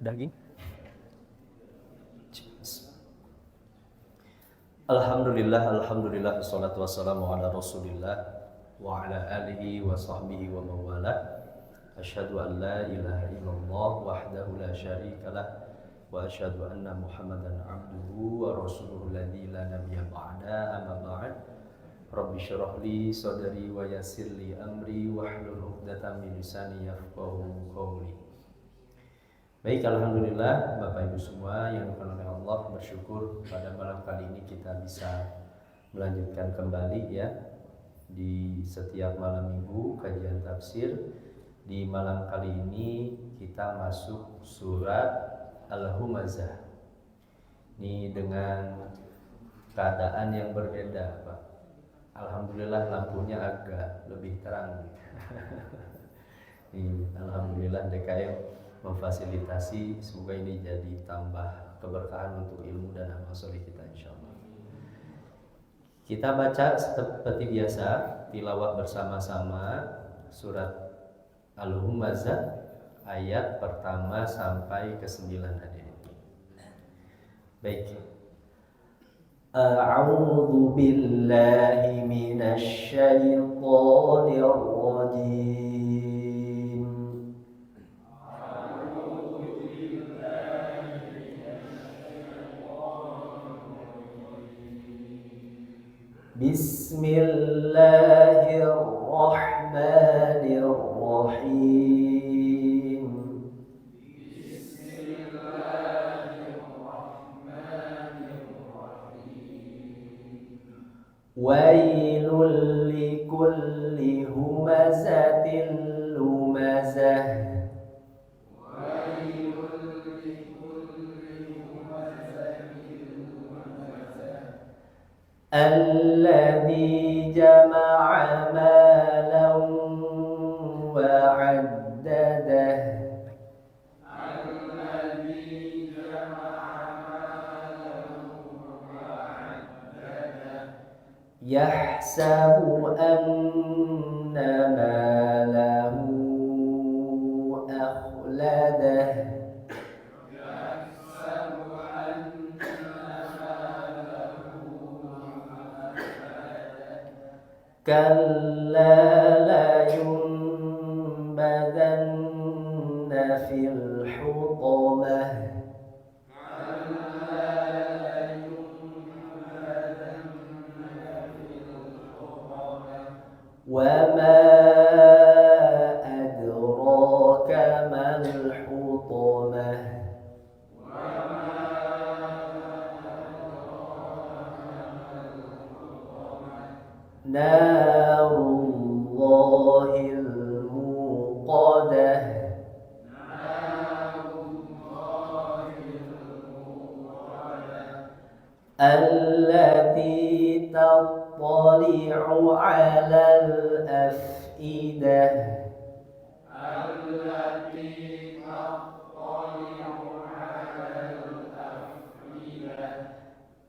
Daging. Alhamdulillah, wassalatu wassalamu ala Rasulillah wa ala alihi wa sahbihi wa mawala. Asyhadu an la ilaha illallah wahdahu la syarikalah wa asyhadu anna Muhammadan abduhu wa rasuluhu alladzi la nabiyya ba'da, amma ba'd. Rabbi syrah li sadri wa yassir li amri wahlul 'uqdatam min lisani yafqahu qawli. Baik, alhamdulillah Bapak Ibu semua yang dimuliakan oleh Allah, bersyukur pada malam kali ini kita bisa melanjutkan kembali ya di setiap malam minggu kajian tafsir. Di malam kali ini kita masuk surat Al-Humazah. Ini dengan keadaan yang berbeda, Pak. Alhamdulillah lampunya agak lebih terang. Alhamdulillah DKM memfasilitasi, semoga ini jadi tambah keberkahan untuk ilmu dan amal soleh kita insyaallah. Kita baca seperti biasa tilawah bersama-sama surat Al-Humazah ayat pertama sampai ke-9 hadirin. Baik. A'udzu billahi minasy syaithanir rajim. Bismillahirrahmanirrahim. Wailul likulli humazatin lumazah. Alladzi jama'a malan wa 'addadah. Yahsabu anna malahu akhladah. Kalla la yunbadanna fil hutamah. Wa ma adraka mal hutamah. Narullahil muqadah. Allati tattali'u 'alal afidah.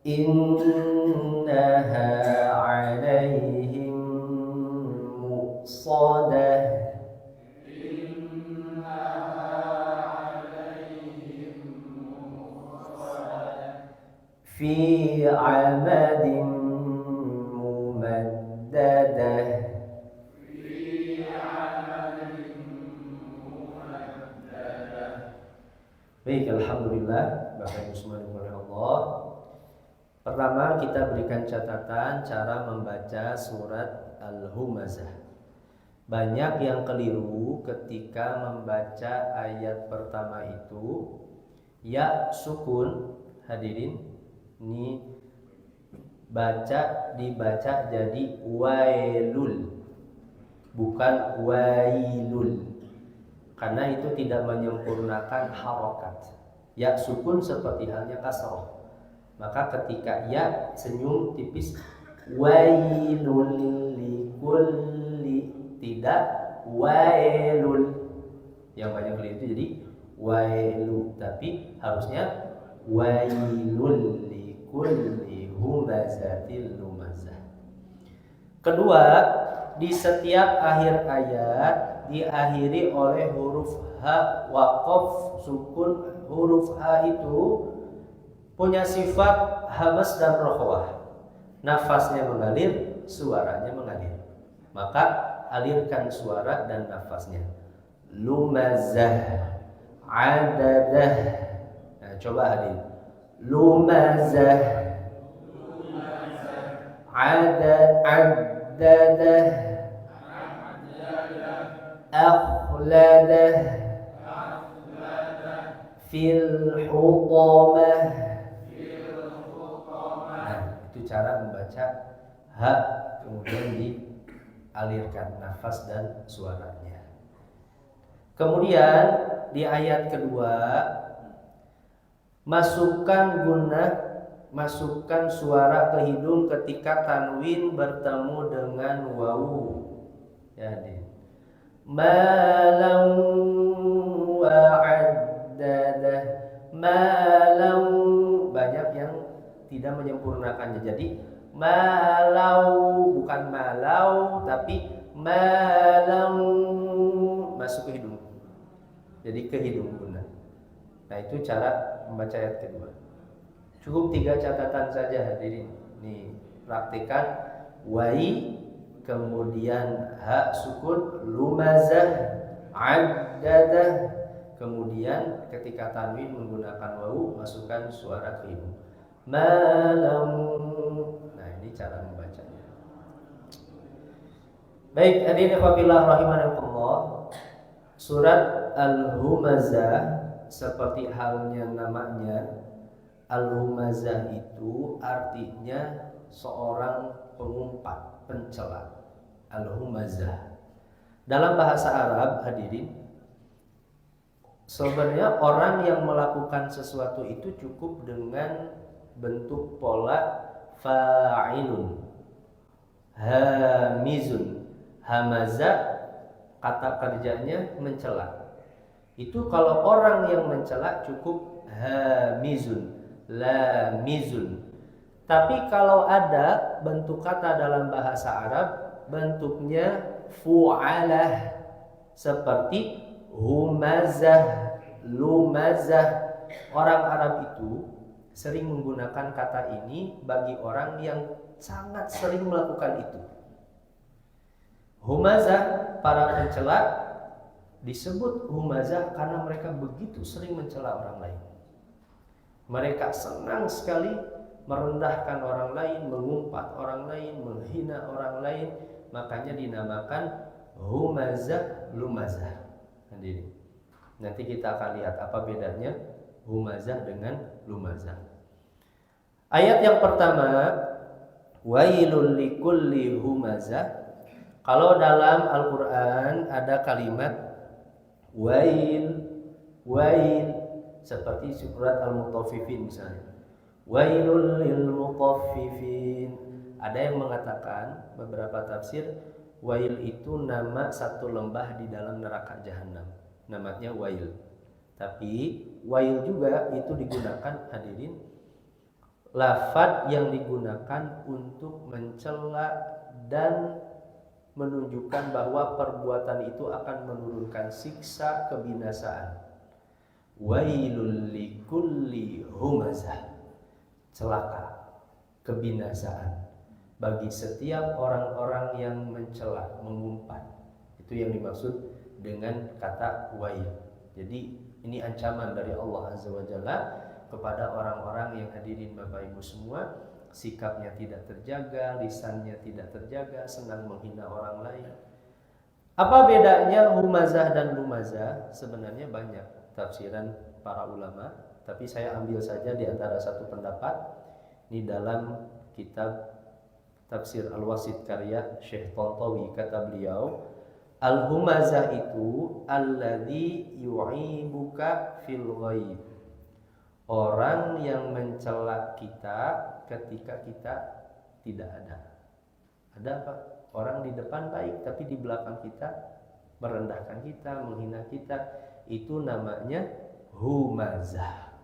Innaha 'alaihim muqsadah. Fi 'amadin mumaddadah. Baik, alhamdulillah Bapak Ibu semua dimuliakan Allah. Pertama kita berikan catatan cara membaca surat Al-Humazah. Banyak yang keliru ketika membaca ayat pertama itu ya sukun, hadirin. Ini dibaca jadi wailul, bukan wailul, karena itu tidak menyempurnakan harokat. Ya sukun seperti halnya kasroh, maka ketika ya senyum tipis, wailul likulli, tidak wailul. Yang banyak keliru itu jadi wailu, tapi harusnya wailul likulli humazatil lumazah. Kedua, di setiap akhir ayat diakhiri oleh huruf ha, waqaf, sukun huruf ha itu punya sifat hamas dan rokhwah. Nafasnya mengalir, suaranya mengalir. Maka alirkan suara dan nafasnya. Lumazah, adadah. Nah, coba hadir. Lumazah, adadah, akhladah, fil hutamah. Nah, itu cara membaca ha kemudian dialirkan nafas dan suaranya. Kemudian di ayat kedua masukkan suara ke hidung ketika tanwin bertemu dengan wawu. Jadi malam wa'addadah, malam, banyak yang tidak menyempurnakannya. Jadi malau, bukan malau tapi malam, masuk ke hidung. Jadi ke hidung guna. Nah, itu cara membaca ayat kedua. Cukup 3 catatan saja hadirin. Nih, praktikan wai, kemudian ha sukun, lumazah, addadah, kemudian ketika tanwin menggunakan wawu masukkan suara ke hidung. Malam. Nah, ini cara membacanya. Baik, hadirin fillah rahimakumullah. Surat Al-Humazah seperti halnya namanya, Al-Humazah itu artinya seorang pengumpat, pencela. Al-Humazah. Dalam bahasa Arab, hadirin, sebenarnya orang yang melakukan sesuatu itu cukup dengan bentuk pola fa'ilun, hamizun. Hamazah kata kerjanya mencela. Itu kalau orang yang mencela cukup hamizun, lamizun. Tapi kalau ada bentuk kata dalam bahasa Arab bentuknya fu'alah, seperti humazah, lumazah. Orang Arab itu sering menggunakan kata ini bagi orang yang sangat sering melakukan itu. Humazah, para pencela, disebut humazah karena mereka begitu sering mencela orang lain. Mereka senang sekali merendahkan orang lain, mengumpat orang lain, menghina orang lain. Makanya dinamakan humazah, lumazah. Nanti kita akan lihat apa bedanya humazah dengan lumazah. Ayat yang pertama, wailul likulli humazah. Kalau dalam Al-Quran ada kalimat wail, seperti surat Al-Mutaffifin misalnya, wailul lil mutaffifin. Ada yang mengatakan, beberapa tafsir, wail itu nama satu lembah di dalam neraka jahanam, namanya wail. Tapi wail juga itu digunakan, hadirin, lafaz yang digunakan untuk mencela dan menunjukkan bahwa perbuatan itu akan menurunkan siksa kebinasaan. Wailul likulli humazah, celaka, kebinasaan bagi setiap orang-orang yang mencela, mengumpat. Itu yang dimaksud dengan kata wail. Jadi ini ancaman dari Allah Azza wa Jalla kepada orang-orang yang hadirin Bapak Ibu semua, sikapnya tidak terjaga, lisannya tidak terjaga, senang menghina orang lain. Apa bedanya humazah dan lumazah? Sebenarnya banyak tafsiran para ulama, tapi saya ambil saja di antara satu pendapat. Ini dalam kitab Tafsir Al-Wasit karya Syekh Tantawi, kata beliau, al-humazah itu alladzi yu'ibuka fil ghaib. Orang yang mencela kita ketika kita tidak ada. Ada apa? Orang di depan baik, tapi di belakang kita merendahkan kita, menghina kita. Itu namanya humazah.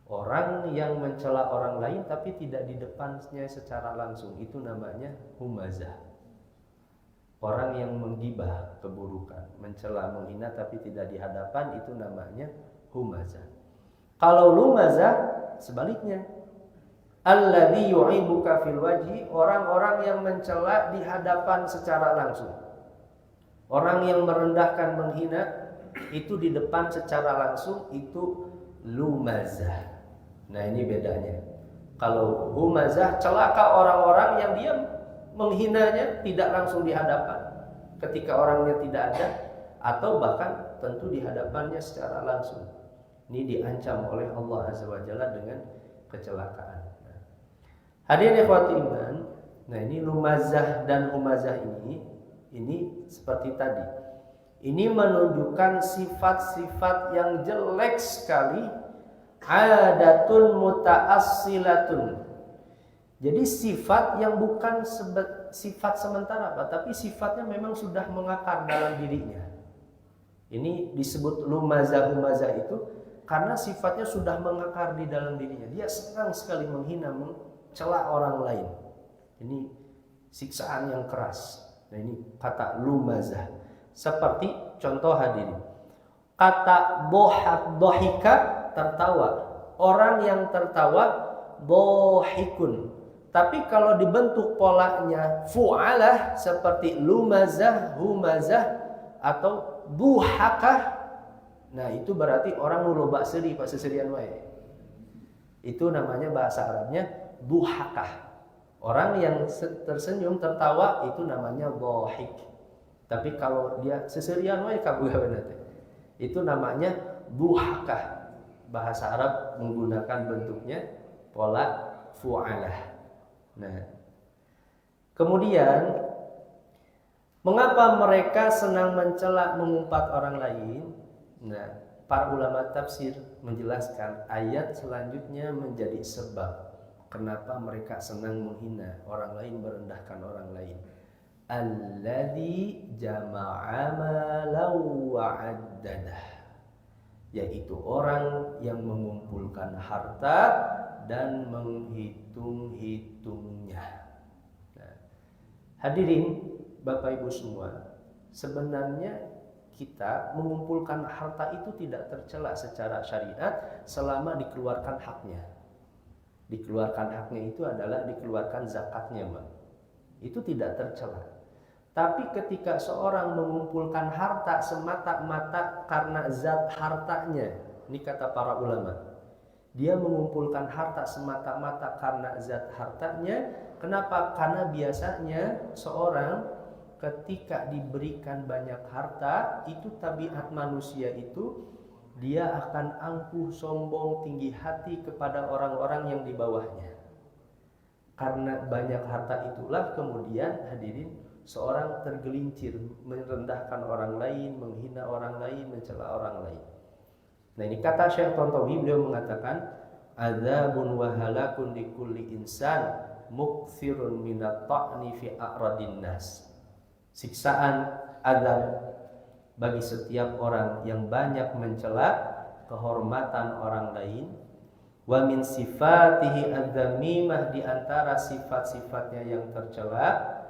Orang yang mencela orang lain tapi tidak di depannya secara langsung, itu namanya humazah. Orang yang menggibah keburukan, mencela, menghina tapi tidak di hadapan, itu namanya humazah. Kalau lumazah sebaliknya. Alladzi yu'ibuka fil wajhi, orang-orang yang mencela di hadapan secara langsung. Orang yang merendahkan, menghina itu di depan secara langsung itu lumazah. Nah, ini bedanya. Kalau humazah, celaka orang-orang yang dia menghinanya tidak langsung di hadapan ketika orangnya tidak ada, atau bahkan tentu di hadapannya secara langsung. Ini diancam oleh Allah Azza wa Jalla dengan kecelakaan. Hadirin ikhwati iman, nah ini lumazah dan humazah ini seperti tadi. Ini menunjukkan sifat-sifat yang jelek sekali, adatun mutaassilatun. Jadi sifat yang bukan sifat sementara, tapi sifatnya memang sudah mengakar dalam dirinya. Ini disebut lumazah humazah itu karena sifatnya sudah mengakar di dalam dirinya. Dia senang sekali menghina, mencela orang lain. Ini siksaan yang keras. Nah, ini kata lumazah. Seperti contoh hadirin, kata dohika, tertawa. Orang yang tertawa dohikun. Tapi kalau dibentuk polanya fu'alah seperti lumazah, humazah atau duhakah, nah itu berarti orang nuloba seri pas seserian wae. Itu namanya bahasa Arabnya duhakah. Orang yang tersenyum, tertawa itu namanya dohik. Tapi kalau dia seserian wae kabugaweuna teh, itu namanya duhakah. Bahasa Arab menggunakan bentuknya pola fu'alah. Nah, kemudian mengapa mereka senang mencela, mengumpat orang lain? Nah, para ulama tafsir menjelaskan ayat selanjutnya menjadi sebab kenapa mereka senang menghina orang lain, merendahkan orang lain. Alladzi jama'a malan wa'addadah, yaitu orang yang mengumpulkan harta dan menghitung-hitungnya. Nah, hadirin Bapak Ibu semua, sebenarnya kita mengumpulkan harta itu tidak tercela secara syariat selama dikeluarkan haknya. Dikeluarkan haknya itu adalah dikeluarkan zakatnya, Mbak. Itu tidak tercela. Tapi ketika seorang mengumpulkan harta semata-mata karena zat hartanya, ini kata para ulama, dia mengumpulkan harta semata-mata karena zat hartanya. Kenapa? Karena biasanya seorang ketika diberikan banyak harta, itu tabiat manusia itu dia akan angkuh, sombong, tinggi hati kepada orang-orang yang di bawahnya. Karena banyak harta itulah kemudian hadirin seorang tergelincir merendahkan orang lain, menghina orang lain, mencela orang lain. Nah, ini kata Syekh Tontowi, beliau mengatakan adzabun wa halakun likulli insan mukthirun minat ta'ni fi a'radin nas. Siksaan, azab bagi setiap orang yang banyak mencela kehormatan orang lain. Wa min sifatihi adzamimah, di antara sifat-sifatnya yang tercela,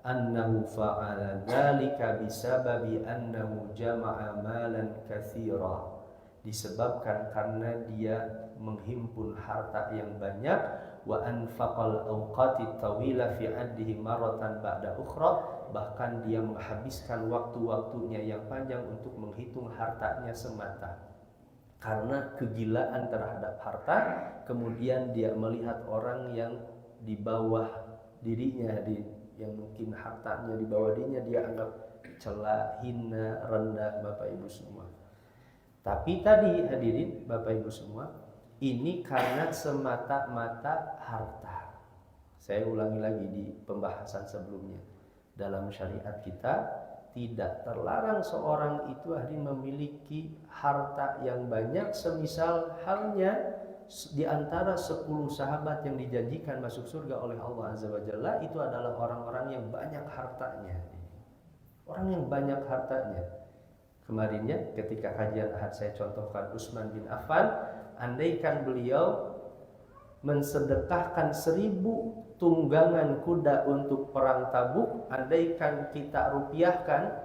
annahu fa'ala dzalika bisababi annahu jama'a malan katsira, disebabkan karena dia menghimpun harta yang banyak, wa anfaqal awqati tawila fi addihi maratan ba'da ukhra, bahkan dia menghabiskan waktu-waktunya yang panjang untuk menghitung hartanya semata. Karena kegilaan terhadap harta, kemudian dia melihat orang yang di bawah dirinya, yang mungkin hartanya di bawah dirinya, dia anggap cela, hina, rendah, Bapak Ibu semua. Tapi tadi hadirin Bapak Ibu semua, ini karena semata-mata harta. Saya ulangi lagi di pembahasan sebelumnya. Dalam syariat kita tidak terlarang seorang itu memiliki harta yang banyak, semisal halnya di antara 10 sahabat yang dijanjikan masuk surga oleh Allah Azza wa Jalla, itu adalah orang-orang yang banyak hartanya. Orang yang banyak hartanya. Kemarinnya ketika kajian Ahad saya contohkan Utsman bin Affan, andaikan beliau mensedekahkan 1000 tunggangan kuda untuk perang Tabuk, andaikan kita rupiahkan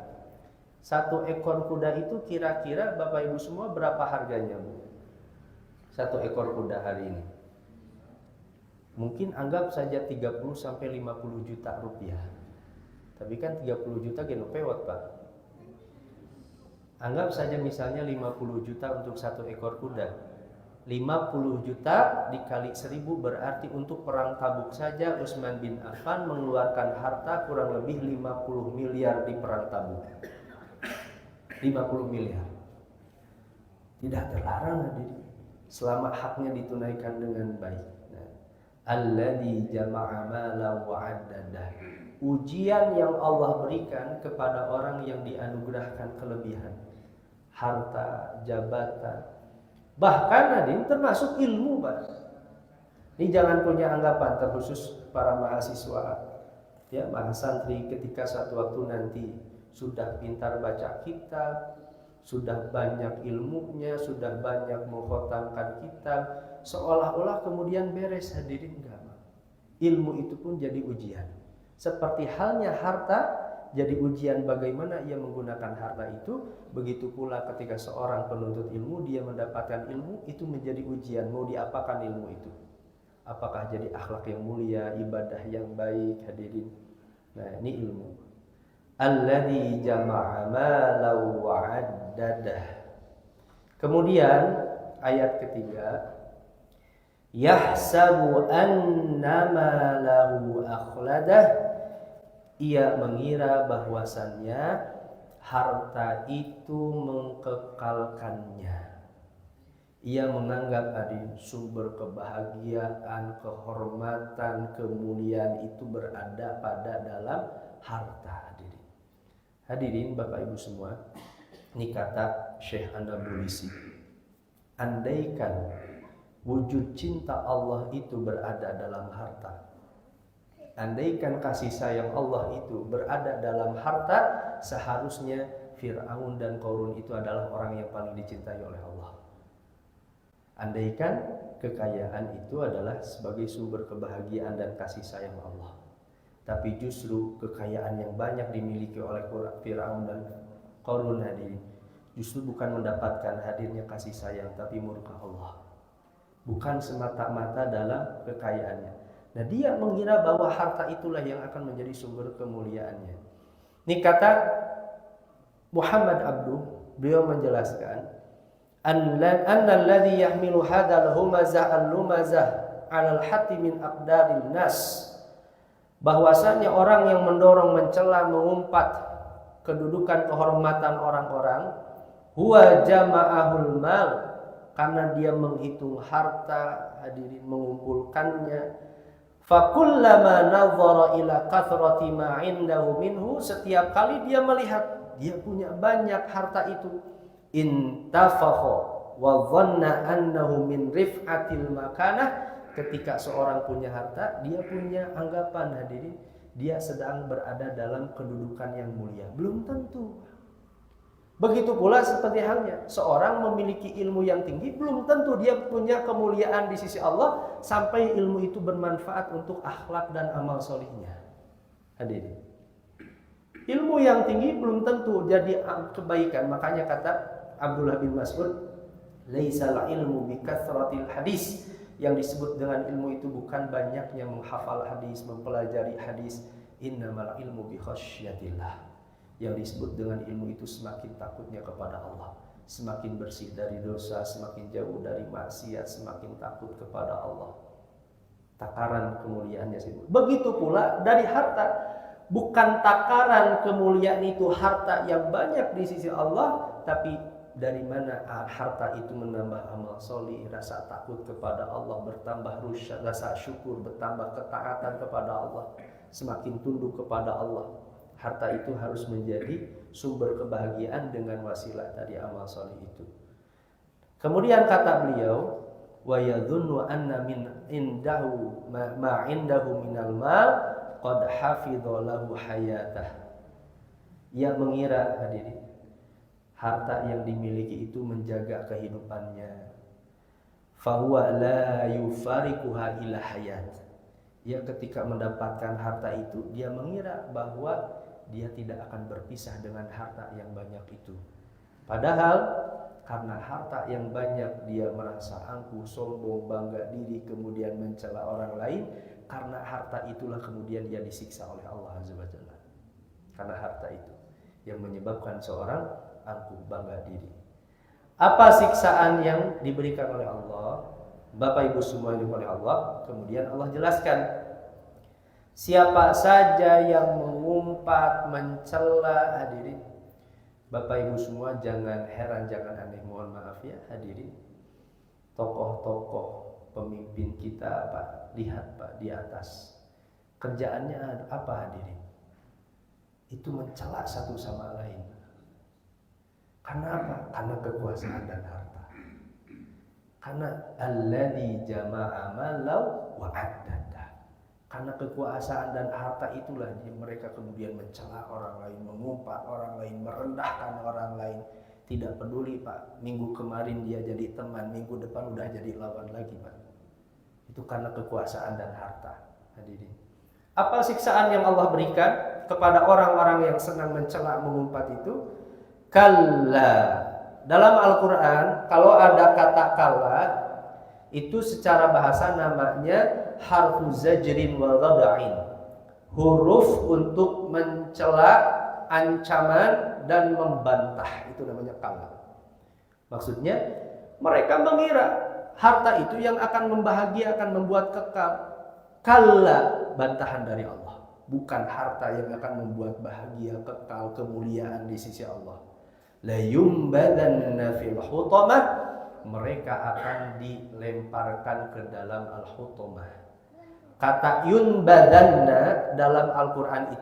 1 ekor kuda itu kira-kira Bapak Ibu semua berapa harganya, Bu? satu ekor kuda hari ini? Mungkin anggap saja 30 sampai 50 juta rupiah. Tapi kan 30 juta geno pewot, Pak. Anggap saja misalnya 50 juta untuk satu ekor kuda. 50 juta dikali 1000 berarti untuk perang Tabuk saja Utsman bin Affan mengeluarkan harta kurang lebih 50 miliar di perang Tabuk. 50 miliar. Tidak terlarang hadirin, selama haknya ditunaikan dengan baik. Nah, alladzi jama'a malan wa 'addadah. Ujian yang Allah berikan kepada orang yang dianugerahkan kelebihan harta, jabatan, bahkan hadirin termasuk ilmu, Pak. Ini jangan punya anggapan terkhusus para mahasiswa, ya, mahasantri ketika suatu waktu nanti sudah pintar baca kitab, sudah banyak ilmunya, sudah banyak mengkhatamkan kitab, seolah-olah kemudian beres, hadirin. Enggak. Ilmu itu pun jadi ujian. Seperti halnya harta jadi ujian bagaimana ia menggunakan harta itu, begitu pula ketika seorang penuntut ilmu dia mendapatkan ilmu itu menjadi ujian, mau diapakan ilmu itu. Apakah jadi akhlak yang mulia, ibadah yang baik, hadirin. Nah, ini ilmu. Alladzi jama'a malan wa 'addadah. Kemudian ayat ketiga, yahsabu annama lahu akhladah. Ia mengira bahwasannya harta itu mengkekalkannya. Ia menganggap sumber kebahagiaan, kehormatan, kemuliaan itu berada pada dalam harta, hadirin. Hadirin Bapak Ibu semua, ini kata Syekh An-Nabulsi. Andaikan wujud cinta Allah itu berada dalam harta, andaikan kasih sayang Allah itu berada dalam harta, seharusnya Fir'aun dan Qarun itu adalah orang yang paling dicintai oleh Allah. Andaikan kekayaan itu adalah sebagai sumber kebahagiaan dan kasih sayang Allah, tapi justru kekayaan yang banyak dimiliki oleh Fir'aun dan Qarun, hadirin, justru bukan mendapatkan hadirnya kasih sayang, tapi murka Allah. Bukan semata-mata dalam kekayaannya. Nah, dia mengira bahwa harta itulah yang akan menjadi sumber kemuliaannya. Ini kata Muhammad Abduh, beliau menjelaskan, annalladzi yahmilu hadzal humazah al-lumazah 'alal hatti min aqdaril nas. Bahwasanya orang yang mendorong, mencela, mengumpat kedudukan kehormatan orang-orang, huwa jama'ahul mal, karena dia menghitung harta, hadirin, mengumpulkannya. Fakullama nadhara ila kathrati ma 'indahu minhu, setiap kali dia melihat dia punya banyak harta itu, intafakha wa dhanna annahu min rif'atil makanah. Ketika seorang punya harta, dia punya anggapan, hadirin, dia sedang berada dalam kedudukan yang mulia. Belum tentu. Begitu pula seperti halnya seorang memiliki ilmu yang tinggi, belum tentu dia punya kemuliaan di sisi Allah sampai ilmu itu bermanfaat untuk akhlak dan amal solihnya. Hadirin, ilmu yang tinggi belum tentu jadi kebaikan. Makanya kata Abdullah bin Mas'ud, laisal ilmu bi kathratil hadis. Yang disebut dengan ilmu itu bukan banyaknya menghafal hadis, mempelajari hadis. Innamal ilmu bi khasyatillah. Yang disebut dengan ilmu itu semakin takutnya kepada Allah, semakin bersih dari dosa, semakin jauh dari maksiat, semakin takut kepada Allah. Takaran kemuliaannya sih. Begitu pula dari harta, bukan takaran kemuliaan itu harta yang banyak di sisi Allah, tapi dari mana harta itu menambah amal solih, rasa takut kepada Allah bertambah, rasa syukur bertambah, ketaatan kepada Allah, semakin tunduk kepada Allah. Harta itu harus menjadi sumber kebahagiaan dengan wasilah tadi amal soleh itu. Kemudian kata beliau, wa yadhunnu anna min indahu ma indahu minal mal qad hafidha lahu hayatah. Ia mengira, hadirin, harta yang dimiliki itu menjaga kehidupannya. Fahuwa la yufariquha ila hayat. Ia ketika mendapatkan harta itu, dia mengira bahwa dia tidak akan berpisah dengan harta yang banyak itu. Padahal karena harta yang banyak dia merasa angkuh, sombong, bangga diri, kemudian mencela orang lain. Karena harta itulah kemudian dia disiksa oleh Allah Azza wa Jalla. Karena harta itu yang menyebabkan seorang angkuh, bangga diri. Apa siksaan yang diberikan oleh Allah? Bapak Ibu semua yang oleh Allah. Kemudian Allah jelaskan, siapa saja yang mengumpat, mencela, hadirin. Bapak Ibu semua jangan heran, jangan aneh, mohon maaf ya hadirin. Tokoh-tokoh pemimpin kita Pak, lihat Pak di atas. Kerjaannya apa hadirin? Itu mencela satu sama lain. Karena apa? Karena kekuasaan dan harta. Karena alladzi jama'a malau wa addada. Karena kekuasaan dan harta itulah yang mereka kemudian mencela orang lain, mengumpat orang lain, merendahkan orang lain. Tidak peduli Pak, minggu kemarin dia jadi teman, minggu depan udah jadi lawan lagi Pak. Itu karena kekuasaan dan harta. Hadirin. Apa siksaan yang Allah berikan kepada orang-orang yang senang mencela, mengumpat itu? Kalla. Dalam Al-Quran kalau ada kata kalla itu secara bahasa namanya harfu zajrin wa ghada'in. Huruf untuk mencela, ancaman dan membantah, itu namanya kalla. Maksudnya mereka mengira harta itu yang akan membahagiakan, membuat kekal. Kalla, bantahan dari Allah. Bukan harta yang akan membuat bahagia, kekal, kemuliaan di sisi Allah. La yumbadanna fil hutamah, mereka akan dilemparkan ke dalam al-hutamah. Kata yunbadanna dalam Al-Quran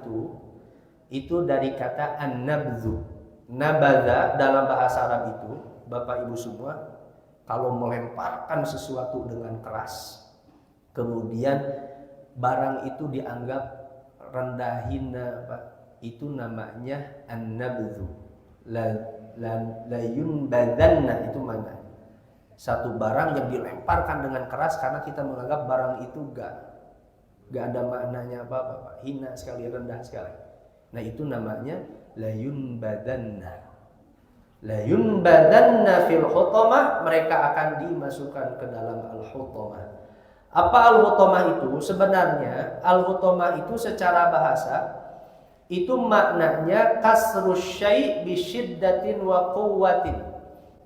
itu dari kata an-nabdhu. Nabadha dalam bahasa Arab itu, Bapak Ibu semua, kalau melemparkan sesuatu dengan keras, kemudian barang itu dianggap rendah hina, Pak, itu namanya an-nabdhu. La yunbadanna itu mana? Satu barang yang dilemparkan dengan keras karena kita menganggap barang itu gak ada maknanya apa-apa, Pak. Hina sekali, rendah sekali. Nah itu namanya la yunbadanna. La yunbadanna fil hutamah, mereka akan dimasukkan ke dalam al-hutamah. Apa al-hutamah itu? Sebenarnya al-hutamah itu secara bahasa itu maknanya kasrus syai' bi syiddatin wa quwwatin.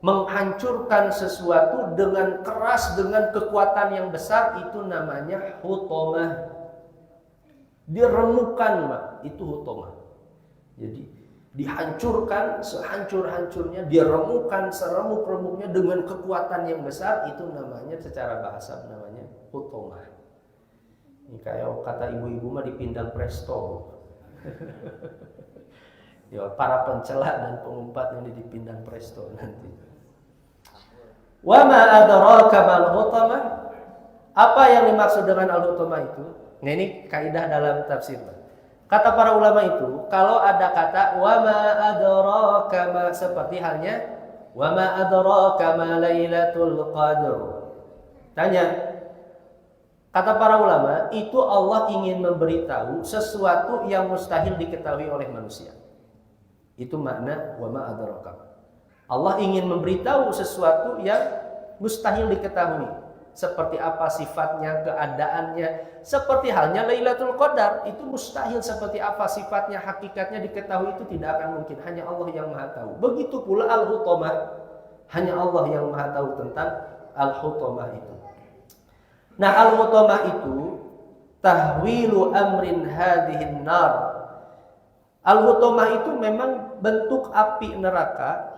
Menghancurkan sesuatu dengan keras, dengan kekuatan yang besar, itu namanya hutamah. Diremukkan, Pak, itu hutamah. Jadi dihancurkan sehancur-hancurnya, diremukkan seremuk-remuknya dengan kekuatan yang besar, itu namanya secara bahasa namanya hutamah. Ini kayak kata ibu-ibu mah dipindang presto. Ya, para pencela dan pengumpat yang dipindang presto nanti. Wa ma adraka mal hutamah? Apa yang dimaksud dengan al-hutamah itu? Nah, ini kaidah dalam tafsir. Kata para ulama itu, kalau ada kata wa ma adraka ma, seperti halnya wa ma adraka ma lailatul qadr. Tanya, kata para ulama, itu Allah ingin memberitahu sesuatu yang mustahil diketahui oleh manusia. Itu makna wa ma adraka. Allah ingin memberitahu sesuatu yang mustahil diketahui. Seperti apa sifatnya, keadaannya. Seperti halnya Lailatul Qadar, itu mustahil seperti apa sifatnya, hakikatnya diketahui, itu tidak akan mungkin. Hanya Allah yang Maha tahu. Begitu pula al-hutamah. Hanya Allah yang Maha tahu tentang al-hutamah itu. Nah, al-hutamah itu tahwilu amrin hadhihin nar. Al-hutamah itu memang bentuk api neraka,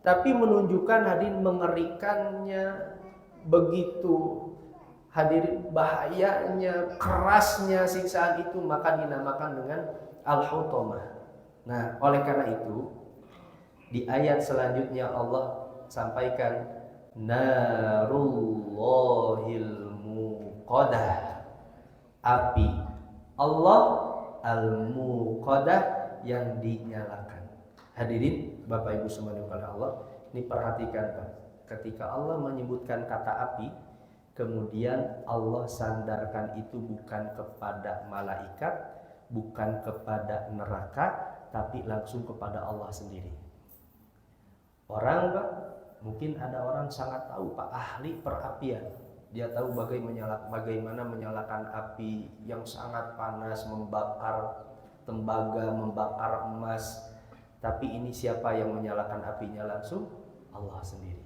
tapi menunjukkan hadirin mengerikannya, begitu hadirin bahayanya, kerasnya siksaan itu, maka dinamakan dengan al-hutamah. Nah, oleh karena itu di ayat selanjutnya Allah sampaikan narullahil muqadah, api Allah al-muqadah, yang dinyalakan. Hadirin Bapak Ibu semua oleh Allah, ini perhatikan Pak. Ketika Allah menyebutkan kata api, kemudian Allah sandarkan itu bukan kepada malaikat, bukan kepada neraka, tapi langsung kepada Allah sendiri. Orang Pak Mungkin ada orang sangat tahu, Pak, ahli perapian. Dia tahu bagaimana menyalakan api yang sangat panas, membakar tembaga, membakar emas. Tapi ini siapa yang menyalakan apinya langsung? Allah sendiri.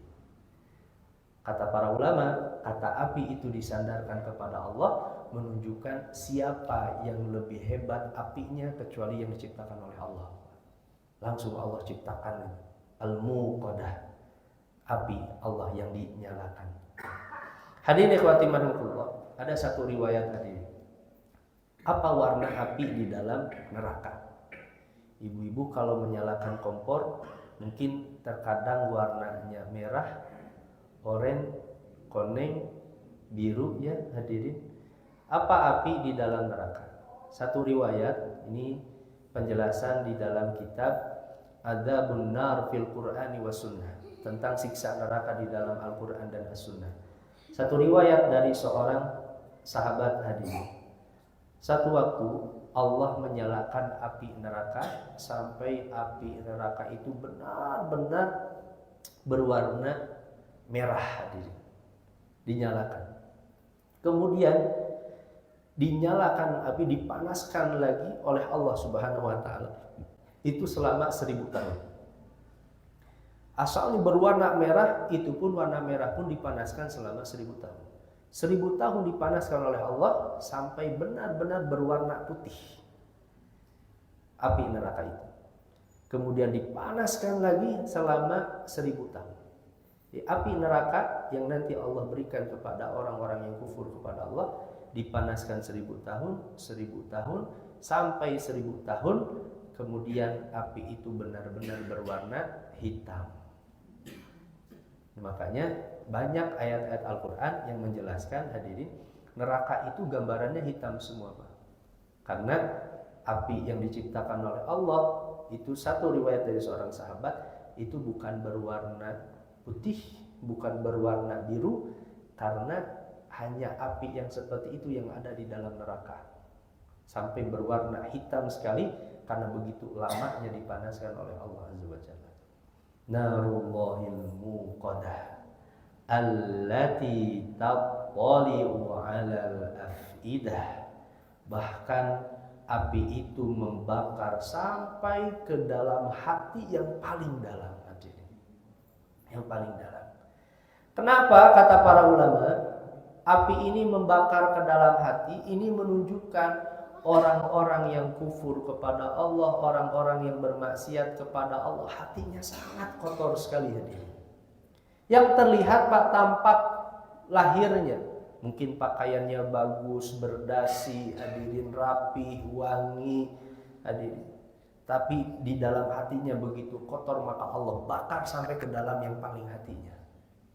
Kata para ulama, kata api itu disandarkan kepada Allah, menunjukkan siapa yang lebih hebat apinya kecuali yang diciptakan oleh Allah. Langsung Allah ciptakan al-muqadah, api Allah yang dinyalakan. Hadirin ikhwati rahimakumullah, ada satu riwayat tadi. Apa warna api di dalam neraka? Ibu-ibu kalau menyalakan kompor, mungkin terkadang warnanya merah, oranye, kuning, biru, ya hadirin. Apa api di dalam neraka? Satu riwayat, ini penjelasan di dalam kitab Adzabun Nar fil Qur'ani was Sunnah, tentang siksa neraka di dalam Al-Qur'an dan As-Sunnah. Satu riwayat dari seorang sahabat hadirin. Satu waktu Allah menyalakan api neraka sampai api neraka itu benar-benar berwarna merah hadirin. Dinyalakan. Kemudian dinyalakan api, dipanaskan lagi oleh Allah Subhanahu wa taala. Itu selama 1000 tahun. Asalnya berwarna merah, itu pun warna merah pun dipanaskan selama 1000 tahun. 1000 tahun dipanaskan oleh Allah sampai benar-benar berwarna putih api neraka itu. Kemudian dipanaskan lagi selama 1000 tahun. Api neraka yang nanti Allah berikan kepada orang-orang yang kufur kepada Allah dipanaskan 1000 tahun, 1000 tahun, sampai 1000 tahun. Kemudian api itu benar-benar berwarna hitam. Makanya banyak ayat-ayat Al-Quran yang menjelaskan hadirin, neraka itu gambarannya hitam semua, Pak. Karena api yang diciptakan oleh Allah, itu satu riwayat dari seorang sahabat, itu bukan berwarna putih, bukan berwarna biru, karena hanya api yang seperti itu yang ada di dalam neraka. Sampai berwarna hitam sekali karena begitu lamanya dipanaskan oleh Allah Azza wa Jalla. Narullahil muqadah allati tattali'u 'alal afidah. Bahkan api itu membakar sampai ke dalam hati yang paling dalam, yang paling dalam. Kenapa kata para ulama api ini membakar ke dalam hati? Ini menunjukkan orang-orang yang kufur kepada Allah, orang-orang yang bermaksiat kepada Allah, hatinya sangat kotor sekali hadirin. Yang terlihat Pak, tampak lahirnya, mungkin pakaiannya bagus, berdasi, hadirin, rapi, wangi, hadirin. Tapi di dalam hatinya begitu kotor, maka Allah bakar sampai ke dalam yang paling hatinya.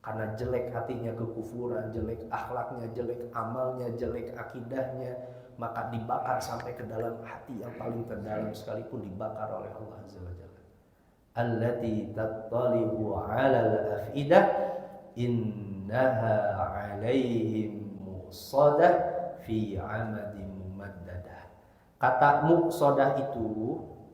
Karena jelek hatinya kekufuran, jelek akhlaknya, jelek amalnya, jelek akidahnya, maka dibakar sampai ke dalam hati yang paling terdalam sekalipun dibakar oleh Allah Azza wa Jalla. Allati tattali'u 'alal afidah innaha 'alaihim muqsadah fi 'amadin mumaddadah. Kata muqsadah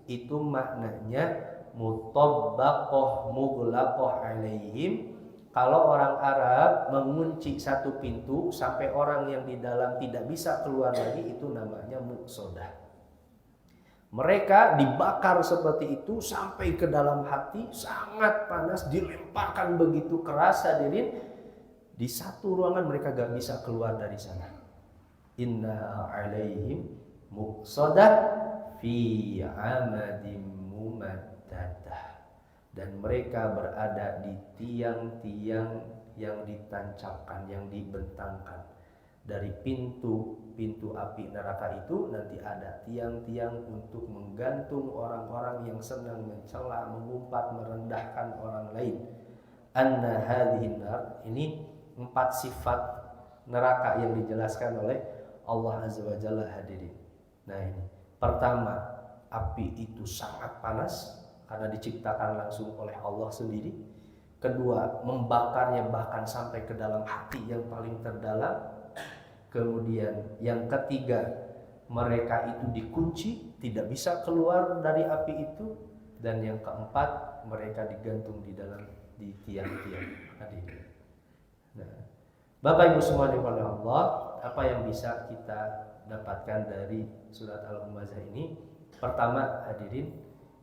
itu maknanya mutabbaqah mughlaqah 'alaihim. Kalau orang Arab mengunci satu pintu sampai orang yang di dalam tidak bisa keluar lagi, itu namanya muqsadah. Mereka dibakar seperti itu sampai ke dalam hati, sangat panas, dilemparkan begitu keras hadirin. Di satu ruangan mereka gak bisa keluar dari sana. Inna alaihim muqsadah fi amadim mumaddadah. Dan mereka berada di tiang-tiang yang ditancapkan, yang dibentangkan. Dari pintu api neraka itu nanti ada tiang-tiang untuk menggantung orang-orang yang senang mencela, mengumpat, merendahkan orang lain. Anna hadhihi nar, ini 4 sifat neraka yang dijelaskan oleh Allah Azza wa Jalla hadirin. Nah ini, pertama, api itu sangat panas karena diciptakan langsung oleh Allah sendiri. Kedua, membakarnya bahkan sampai ke dalam hati yang paling terdalam. Kemudian yang ketiga, mereka itu dikunci, tidak bisa keluar dari api itu. Dan yang keempat, mereka digantung di dalam di tiang-tiang hadirin. Nah, Bapak Ibu semua dimuliakan Allah, apa yang bisa kita dapatkan dari surat Al-Humazah ini? Pertama, hadirin,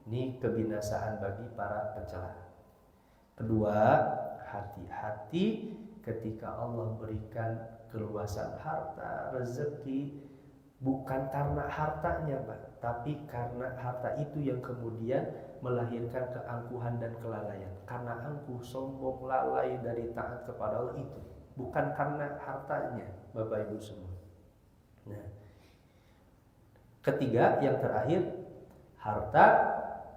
ini kebinasaan bagi para pencela. Kedua, hati-hati ketika Allah berikan keluasan harta, rezeki, bukan karena hartanya, Pak, tapi karena harta itu yang kemudian melahirkan keangkuhan dan kelalaian. Karena angkuh, sombong, lalai dari taat kepada Allah itu, bukan karena hartanya, Bapak Ibu semua. Nah, ketiga, yang terakhir, harta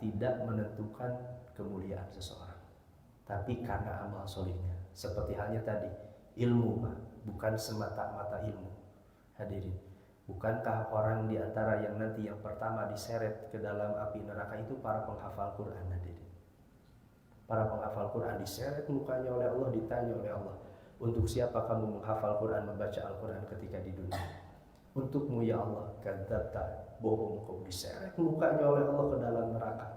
tidak menentukan kemuliaan seseorang, tapi karena amal solihnya. Seperti halnya tadi, ilmu, Pak, bukan semata-mata ilmu. Hadirin, bukankah orang di antara yang nanti yang pertama diseret ke dalam api neraka itu para penghafal Quran, hadirin? Para penghafal Quran diseret mukanya oleh Allah, ditanya oleh Allah, untuk siapa kamu menghafal Quran, membaca Al-Quran ketika di dunia? Untukmu ya Allah, kadzabta, bohong kau, diseret mukanya oleh Allah ke dalam neraka.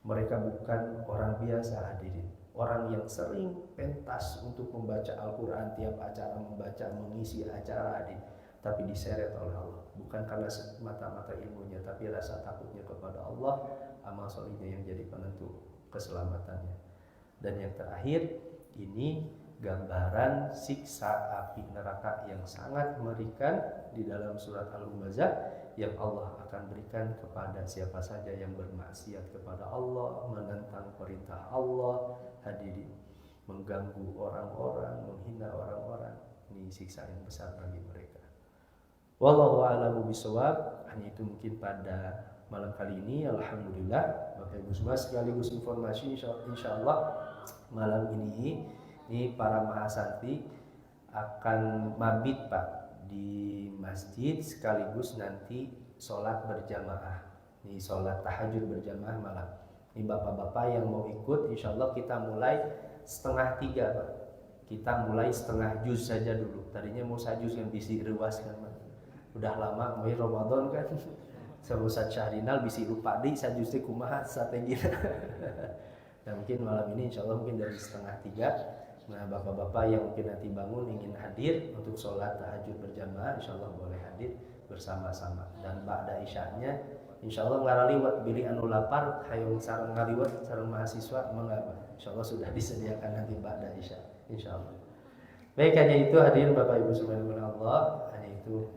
Mereka bukan orang biasa, hadirin. Orang yang sering pentas untuk membaca Al-Quran, tiap acara membaca, mengisi acara, hadirin. Tapi diseret oleh Allah, bukan karena mata-mata ilmunya, tapi rasa takutnya kepada Allah, amal solihnya yang jadi penentu keselamatannya. Dan yang terakhir, ini gambaran siksa api neraka yang sangat mengerikan di dalam surat Al-Humazah yang Allah akan berikan kepada siapa saja yang bermaksiat kepada Allah, menentang perintah Allah, hadirin, mengganggu orang-orang, menghina orang-orang. Ini siksa yang besar bagi mereka. Wallahu a'lamu bishawab. Hanya itu mungkin pada malam kali ini. Alhamdulillah, Bapak Ibu semua, sekaligus informasi insyaallah malam ini para mahasantri akan mabit, Pak, di masjid sekaligus nanti sholat berjamaah. Ini sholat tahajud berjamaah malam. Ini bapak-bapak yang mau ikut, insyaallah kita mulai 2:30, Pak. Kita mulai setengah juz saja dulu. Tadinya mau sajuz yang bisi rewas kan, Pak. Udah lama mulai Ramadan kan. Sama Ustaz Syahrinal bisi lupa di sajuz teh kumaha strategi. Nah, mungkin malam ini insyaallah mungkin dari 2:30. Nah, bapak-bapak yang mungkin nanti bangun ingin hadir untuk sholat tahajud berjamaah, insyaallah boleh hadir bersama-sama. Dan ba'da isya'nya insyaallah ngaraliwat bili anu lapar hayang sareng ngaliwat sareng mahasiswa mangga, insyaallah sudah disediakan nanti ba'da isya, insyaallah. Baik, hanya itu hadirin Bapak Ibu subhanahu Allah, hanya itu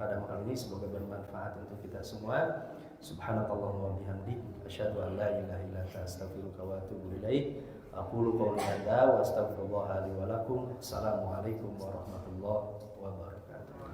pada malam ini, semoga bermanfaat untuk kita semua. Subhanakallahumma wa bihamdik, asyhadu an la ilaha illa anta, astaghfiruka wa atubu ilaik. Aqulu qouli hadza wa astaghfirullah li wa lakum. Assalamualaikum warahmatullahi wabarakatuh.